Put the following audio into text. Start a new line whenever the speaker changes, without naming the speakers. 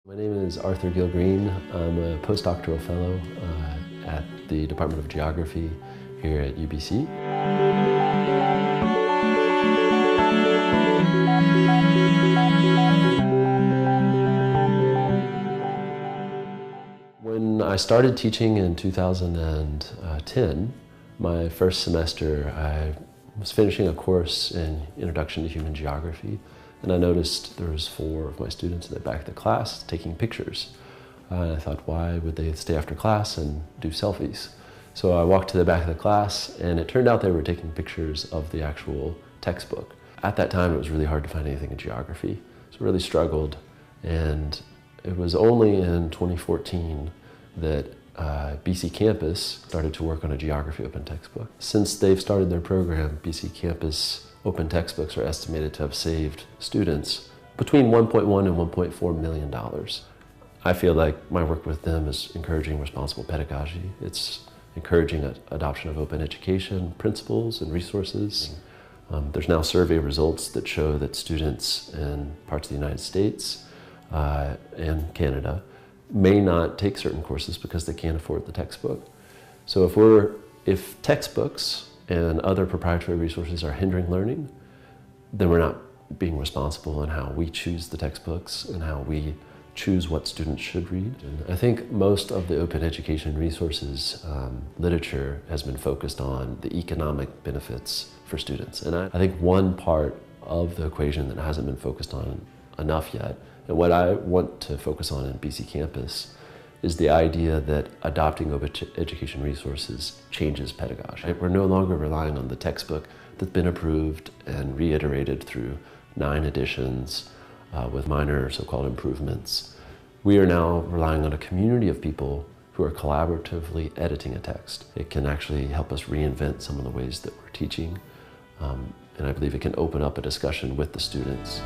My name is Arthur Gill Green. I'm a postdoctoral fellow at the Department of Geography here at UBC. When I started teaching in 2010, my first semester, I was finishing a course in Introduction to Human Geography, and I noticed there was 4 of my students in the back of the class taking pictures. And I thought, why would they stay after class and do selfies? So I walked to the back of the class, and it turned out they were taking pictures of the actual textbook. At that time, it was really hard to find anything in geography, so I really struggled. And it was only in 2014 that BC Campus started to work on a geography open textbook. Since they've started their program, BC Campus open textbooks are estimated to have saved students between $1.1 and $1.4 million. I feel like my work with them is encouraging responsible pedagogy. It's encouraging adoption of open education principles and resources. There's now survey results that show that students in parts of the United States and Canada may not take certain courses because they can't afford the textbook. So if textbooks and other proprietary resources are hindering learning, then we're not being responsible in how we choose the textbooks and how we choose what students should read. And I think most of the open education resources literature has been focused on the economic benefits for students. And I think one part of the equation that hasn't been focused on enough yet, and what I want to focus on in BC Campus, is the idea that adopting open education resources changes pedagogy. We're no longer relying on the textbook that's been approved and reiterated through 9 editions with minor so-called improvements. We are now relying on a community of people who are collaboratively editing a text. It can actually help us reinvent some of the ways that we're teaching, and I believe it can open up a discussion with the students.